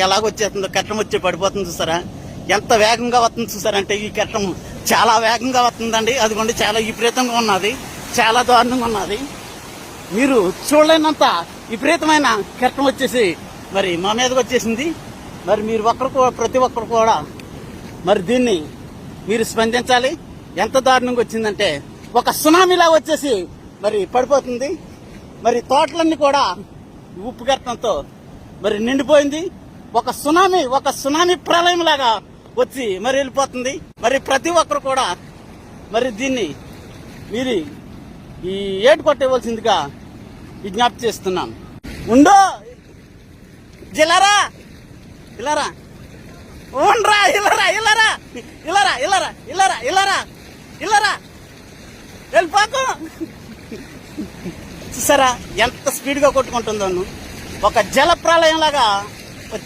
ఎలాగొచ్చేస్తుందో కట్టం వచ్చి పడిపోతుంది చూసారా, ఎంత వేగంగా వస్తుంది చూసారంటే ఈ కట్టం చాలా వేగంగా వస్తుందండి. అదిగోండి చాలా విపరీతంగా ఉన్నది, చాలా దారుణంగా ఉన్నది. మీరు చూడలేనంత విపరీతమైన కట్టం వచ్చేసి మరి మా మీదకి వచ్చేసింది. మరి మీరు ప్రతి ఒక్కరు కూడా మరి దీన్ని మీరు స్పందించాలి. ఎంత దారుణంగా వచ్చిందంటే ఒక సునామీలా వచ్చేసి మరి పడిపోతుంది. మరి తోటలన్నీ కూడా ఉప్పు కట్టడంతో మరి నిండిపోయింది. ఒక సునామీ ప్రళయం లాగా వచ్చి మరి వెళ్ళిపోతుంది. మరి ప్రతి ఒక్కరు కూడా మరి దీన్ని మీరు ఈ ఏటు కొట్టేవలసిందిగా విజ్ఞప్తి చేస్తున్నాను. ఉండో జిల్లారా ఇలారా ఓన్రా ఇల్లరా వెళ్ళిపోకు. చూసారా ఎంత స్పీడ్ గా కొట్టుకుంటుందో, ఒక జల ప్రళయం లాగా